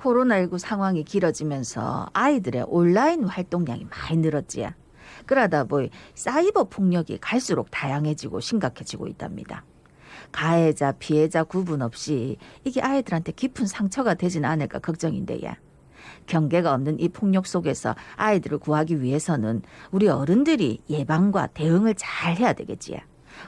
코로나19 상황이 길어지면서 아이들의 온라인 활동량이 많이 늘었지. 그러다 보니 사이버 폭력이 갈수록 다양해지고 심각해지고 있답니다. 가해자, 피해자 구분 없이 이게 아이들한테 깊은 상처가 되진 않을까 걱정인데요. 경계가 없는 이 폭력 속에서 아이들을 구하기 위해서는 우리 어른들이 예방과 대응을 잘 해야 되겠지요.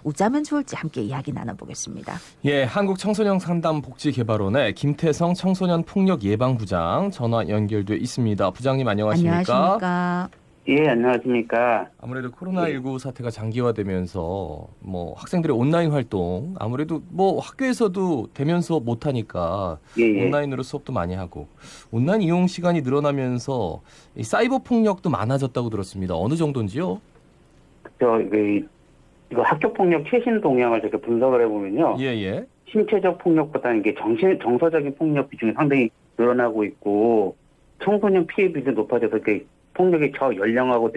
어쩌면 좋을지 함께 이야기 나눠보겠습니다. 예, 한국청소년상담복지개발원의 김태성 청소년 폭력 예방부장 전화 연결돼 있습니다. 부장님 안녕하십니까? 안녕하십니까? 예, 안녕하십니까. 아무래도 코로나19 사태가 장기화되면서 뭐 학생들의 온라인 활동 아무래도 뭐 학교에서도 대면 수업 못 하니까 예, 예. 온라인으로 수업도 많이 하고 온라인 이용 시간이 늘어나면서 이 사이버 폭력도 많아졌다고 들었습니다. 어느 정도인지요? 이거 학교 폭력 최신 동향을 저렇게 분석을 해보면요. 예, 예. 신체적 폭력보다는 이게 정서적인 폭력 비중이 상당히 늘어나고 있고, 청소년 피해 비중이 높아져서 이렇게 폭력이 저연령하고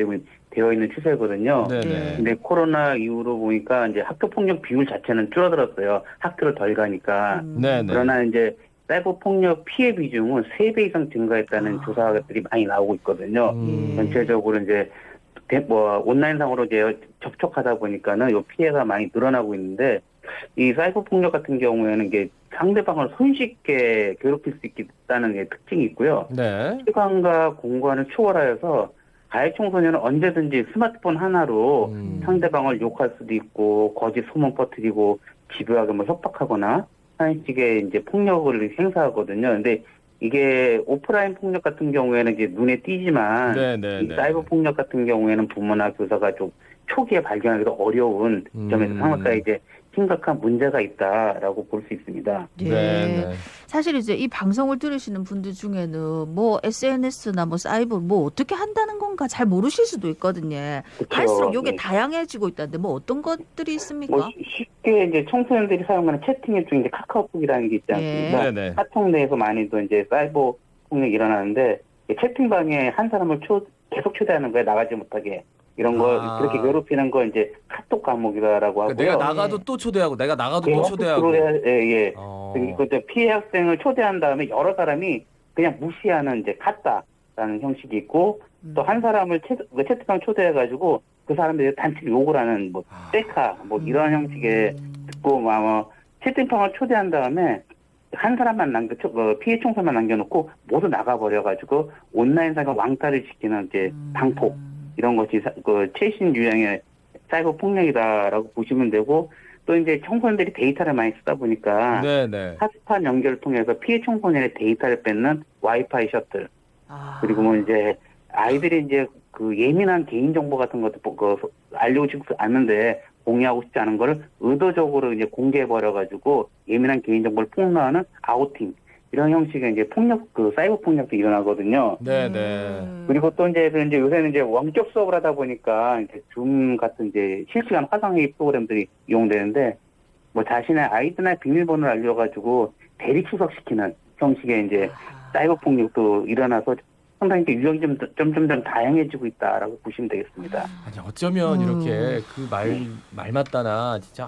되어 있는 추세거든요. 네네. 근데 코로나 이후로 보니까 이제 학교 폭력 비율 자체는 줄어들었어요. 학교를 덜 가니까. 네네. 그러나 이제 사이버 폭력 피해 비중은 3배 이상 증가했다는 조사들이 많이 나오고 있거든요. 전체적으로 이제 온라인상으로 이제 접촉하다 보니까는 요 피해가 많이 늘어나고 있는데, 이 사이버 폭력 같은 경우에는 이게 상대방을 손쉽게 괴롭힐 수 있다는 게 특징이 있고요. 네. 시간과 공간을 초월하여서 가해 청소년은 언제든지 스마트폰 하나로 상대방을 욕할 수도 있고, 거짓 소문 퍼뜨리고, 집요하게 협박하거나 하는 식의 이제 폭력을 행사하거든요. 근데 이게 오프라인 폭력 같은 경우에는 이제 눈에 띄지만, 이 사이버 폭력 같은 경우에는 부모나 교사가 좀 초기에 발견하기도 어려운 점에서 상당히 이제 심각한 문제가 있다라고 볼 수 있습니다. 네. 사실 이제 이 방송을 들으시는 분들 중에는 뭐 SNS나 뭐 사이버 뭐 어떻게 한다는 건가 잘 모르실 수도 있거든요. 그쵸. 갈수록 이게 네. 다양해지고 있다는데 뭐 어떤 것들이 있습니까? 쉽게 이제 청소년들이 사용하는 채팅 앱 중에 이제 카카오톡이라는 게 있지 않습니까? 네네. 카톡 내에서 많이도 이제 사이버 폭력이 일어나는데, 채팅방에 한 사람을 계속 초대하는 거에 나가지 못하게. 이런 거 그렇게 괴롭히는 거 이제 카톡 감옥이라고 하고요. 그러니까 내가 나가도 또 초대하고 내가 나가도 또 초대하고. 예. 그리고 이제 피해 학생을 초대한 다음에 여러 사람이 그냥 무시하는 이제 카따라는 형식이 있고, 또 한 사람을 채팅방 초대해가지고 그 사람들이 단체 욕을 하는 뭐 셀카 뭐 이런 형식의 듣고 채팅방을 초대한 다음에 한 사람만 피해 청소만 남겨놓고 모두 나가버려가지고 온라인상에 왕따를 시키는 이제 방폭. 이런 것이 최신 유형의 사이버 폭력이다라고 보시면 되고, 또 이제 청소년들이 데이터를 많이 쓰다 보니까 핫스팟 연결을 통해서 피해 청소년의 데이터를 뺏는 와이파이 셔틀, 그리고 뭐 이제 아이들이 이제 그 예민한 개인 정보 같은 것도 알리고 싶지 않은데 공유하고 싶지 않은 거를 의도적으로 이제 공개해 버려 가지고 예민한 개인 정보를 폭로하는 아우팅. 이런 형식의 이제 사이버 폭력도 일어나거든요. 네네. 그리고 또 이제 요새는 이제 원격 수업을 하다 보니까 이제 줌 같은 이제 실시간 화상회의 프로그램들이 이용되는데, 뭐 자신의 아이디나 비밀번호를 알려가지고 대리 추석시키는 형식의 이제 사이버 폭력도 일어나서 상당히 유형이 점점 다양해지고 있다라고 보시면 되겠습니다. 아니 어쩌면 이렇게 그 말 맞다나 진짜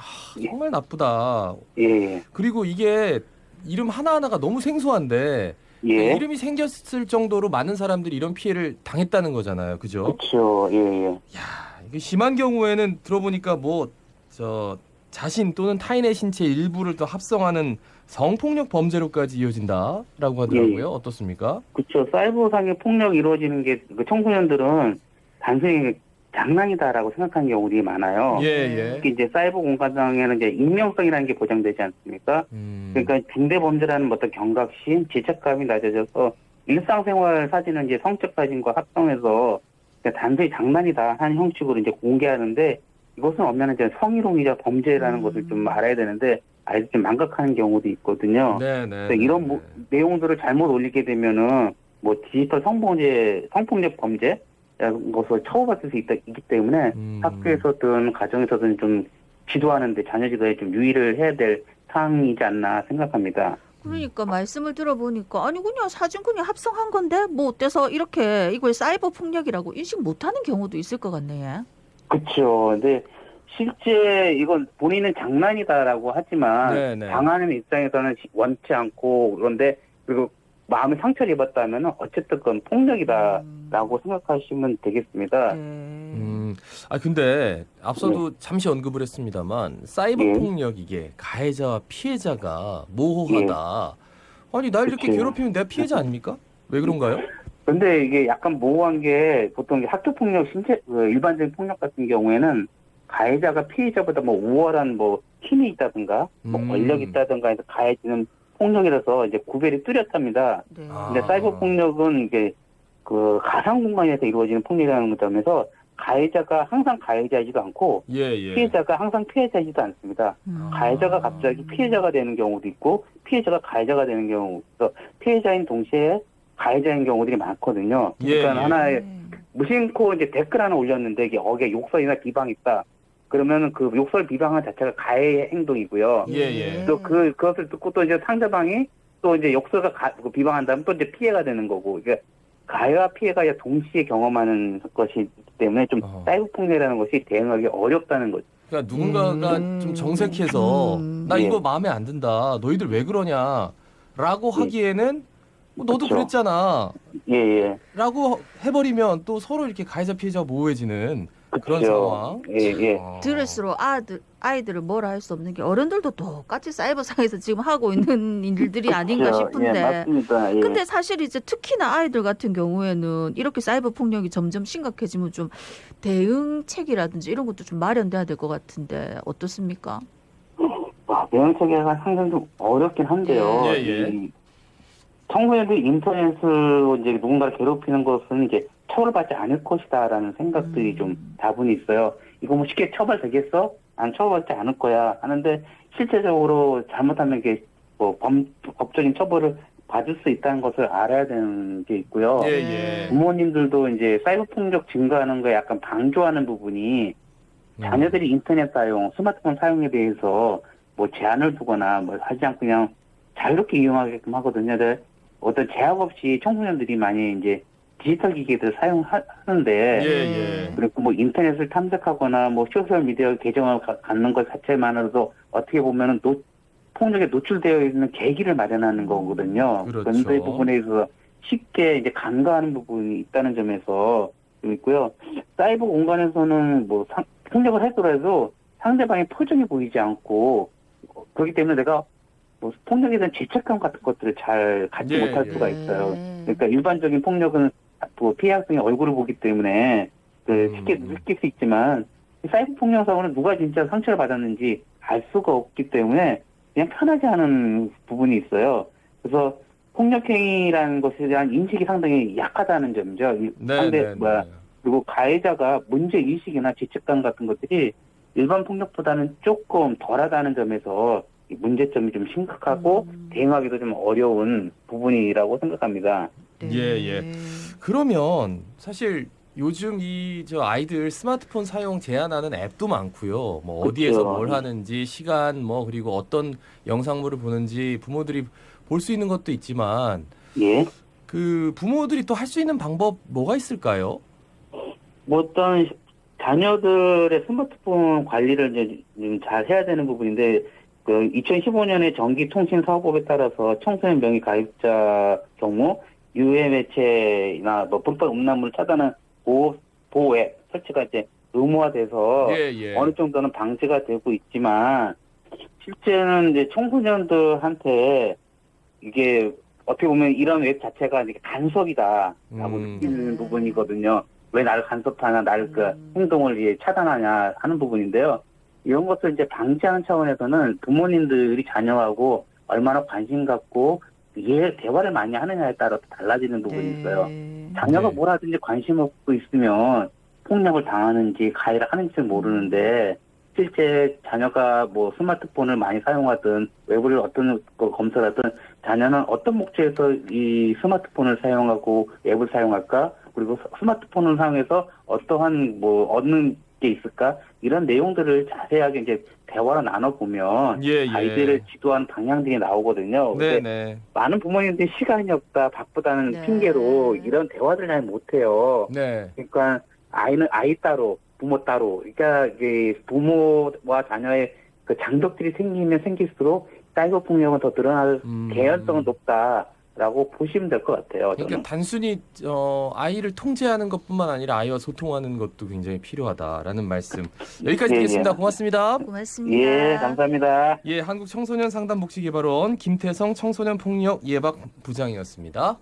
정말 나쁘다. 예. 그리고 이게 이름 하나하나가 너무 생소한데 예. 이름이 생겼을 정도로 많은 사람들이 이런 피해를 당했다는 거잖아요. 그죠? 그렇죠. 예. 야, 이게 심한 경우에는 들어보니까 뭐 자신 또는 타인의 신체 일부를 더 합성하는 성폭력 범죄로까지 이어진다라고 하더라고요. 예. 어떻습니까? 그렇죠. 사이버상의 폭력이 이루어지는 게 청소년들은 단순히 장난이다라고 생각하는 경우들이 많아요. 예. 특히 이제 사이버 공간상에는 이제 익명성이라는 게 보장되지 않습니까? 그러니까 중대 범죄라는 어떤 경각심, 죄책감이 낮아져서 일상생활 사진은 이제 성적 사진과 합성해서 단순히 장난이다 하는 형식으로 이제 공개하는데, 이것은 엄연한 이제 성희롱이자 범죄라는 것을 좀 알아야 되는데 아이들 좀 망각하는 경우도 있거든요. 네네. 이런 내용들을 잘못 올리게 되면은 뭐 디지털 성폭력 범죄 이런 것을 처벌받을 수 있기 때문에 학교에서든 가정에서든 좀 지도하는데 자녀 지도에 좀 유의를 해야 될 사항이지 않나 생각합니다. 그러니까 말씀을 들어보니까 아니 그냥 사진 그냥 합성한 건데 뭐 어때서 이렇게 이걸 사이버 폭력이라고 인식 못하는 경우도 있을 것 같네요. 그렇죠. 근데 실제 이건 본인은 장난이다라고 하지만 당하는 입장에서는 원치 않고, 그런데 그리고 마음의 상처를 입었다면 어쨌든 그건 폭력이다라고 생각하시면 되겠습니다. 네. 근데 앞서도 잠시 언급을 했습니다만 사이버 예. 폭력 이게 가해자와 피해자가 모호하다. 아니 날 이렇게 그치. 괴롭히면 내가 피해자 아닙니까? 왜 그런가요? 근데 이게 약간 모호한 게 보통 학교 폭력, 일반적인 폭력 같은 경우에는 가해자가 피해자보다 뭐 우월한 뭐 힘이 있다든가 뭐 음. 권력이 있다든가 해서 가해지는 폭력이라서 이제 구별이 뚜렷합니다. 네. 근데 사이버 폭력은 이게 그 가상 공간에서 이루어지는 폭력이라는 점에서 가해자가 항상 가해자이지도 않고 예. 피해자가 항상 피해자이지도 않습니다. 음. 가해자가 갑자기 피해자가 되는 경우도 있고 피해자가 가해자가 되는 경우, 그래서 피해자인 동시에 가해자인 경우들이 많거든요. 그러니까 예. 하나의 무심코 이제 댓글 하나 올렸는데 이게 어게 욕설이나 비방 있다. 그러면은 그 욕설 비방한 자체가 가해 행동이고요. 예. 또 그것을 듣고 또 이제 상대방이 또 이제 욕설과 비방한다면 또 이제 피해가 되는 거고. 그러니까 가해와 피해가 동시에 경험하는 것이기 때문에 좀 사이버 폭력이라는 것이 대응하기 어렵다는 거죠. 그러니까 누군가가 좀 정색해서 나 예. 이거 마음에 안 든다. 너희들 왜 그러냐라고 하기에는 뭐 너도 그쵸. 그랬잖아. 예. 라고 해버리면 또 서로 이렇게 가해자 피해자가 모호해지는 그런 그쵸. 상황. 예. 들을수록 아이들을 뭐라 할 수 없는 게 어른들도 똑같이 사이버상에서 지금 하고 있는 일들이 아닌가 그쵸. 싶은데. 예, 맞습니다. 예. 근데 사실 이제 특히나 아이들 같은 경우에는 이렇게 사이버 폭력이 점점 심각해지면 좀 대응책이라든지 이런 것도 좀 마련돼야 될 것 같은데 어떻습니까? 대응 체계가 상당히 좀 어렵긴 한데요. 예. 이 청소년들이 인터넷으로 이제 누군가를 괴롭히는 것은 이제 처벌받지 않을 것이다라는 생각들이 좀 다분히 있어요. 이거 뭐 쉽게 처벌되겠어? 안 처벌받지 않을 거야 하는데 실제적으로 잘못하면 이게 뭐 법적인 처벌을 받을 수 있다는 것을 알아야 되는 게 있고요. 예. 부모님들도 이제 사이버 폭력 증가하는 거에 약간 방조하는 부분이 자녀들이 인터넷 사용, 스마트폰 사용에 대해서 뭐 제한을 두거나 뭐 하지 않고 그냥 자유롭게 이용하게끔 하거든요. 근데 어떤 제약 없이 청소년들이 많이 이제 디지털 기기들 사용하는데 예. 그리고 뭐 인터넷을 탐색하거나 뭐 소셜 미디어 계정을 갖는 것 자체만으로도 어떻게 보면은 폭력에 노출되어 있는 계기를 마련하는 거거든요. 그렇죠. 그런데 이 부분에 있어서 쉽게 이제 간과하는 부분이 있다는 점에서 좀 있고요. 사이버 공간에서는 뭐 폭력을 하더라도 상대방의 표정이 보이지 않고 그렇기 때문에 내가 뭐 폭력에 대한 죄책감 같은 것들을 잘 갖지 못할 수가 있어요. 그러니까 일반적인 폭력은 뭐 피해 학생의 얼굴을 보기 때문에 쉽게 느낄 수 있지만 사이버 폭력 사고는 누가 진짜 상처를 받았는지 알 수가 없기 때문에 그냥 편하지 않은 부분이 있어요. 그래서 폭력행위라는 것에 대한 인식이 상당히 약하다는 점이죠. 그리고 가해자가 문제 인식이나 죄책감 같은 것들이 일반 폭력보다는 조금 덜하다는 점에서 이 문제점이 좀 심각하고 대응하기도 좀 어려운 부분이라고 생각합니다. 예. 그러면 사실 요즘 저 아이들 스마트폰 사용 제한하는 앱도 많고요. 뭐 어디에서 뭘 하는지 시간 뭐 그리고 어떤 영상물을 보는지 부모들이 볼 수 있는 것도 있지만 예. 그 부모들이 또 할 수 있는 방법 뭐가 있을까요? 뭐 어떤 자녀들의 스마트폰 관리를 이제 잘 해야 되는 부분인데 그 2015년에 전기통신사업법에 따라서 청소년 명의 가입자 경우 유해 매체나 뭐 불법 음란물을 차단하는 보호 앱 설치가 이제 의무화돼서 어느 정도는 방지가 되고 있지만 실제는 이제 청소년들한테 이게 어떻게 보면 이런 웹 자체가 이제 간섭이다라고 느끼는 부분이거든요. 왜 나를 간섭하냐, 나를 그 행동을 이제 차단하냐 하는 부분인데요. 이런 것을 이제 방지하는 차원에서는 부모님들이 자녀하고 얼마나 관심 갖고 대화를 많이 하느냐에 따라 달라지는 부분이 있어요. 자녀가 뭘 하든지 관심 없고 있으면 폭력을 당하는지 가해를 하는지 모르는데 실제 자녀가 뭐 스마트폰을 많이 사용하든 외부를 어떤 거 검색하든 자녀는 어떤 목적에서 이 스마트폰을 사용하고 앱을 사용할까? 그리고 스마트폰을 사용해서 어떠한 뭐 얻는 게 있을까? 이런 내용들을 자세하게 이제 대화로 나눠보면 아이들을 지도하는 방향들이 나오거든요. 근데 많은 부모님들이 시간이 없다, 바쁘다는 핑계로 이런 대화를 잘 못해요. 그러니까 아이는 아이 따로, 부모 따로. 그러니까 이게 부모와 자녀의 그 장벽들이 생기면 생길수록 사이버 폭력은 더 늘어날 개연성은 높다. 라고 보시면 될 것 같아요. 그러니까 저는. 단순히 아이를 통제하는 것뿐만 아니라 아이와 소통하는 것도 굉장히 필요하다라는 말씀. 여기까지 예, 듣겠습니다. 예. 고맙습니다. 고맙습니다. 예, 감사합니다. 예, 한국청소년상담복지개발원 김태성 청소년폭력 예방 부장이었습니다.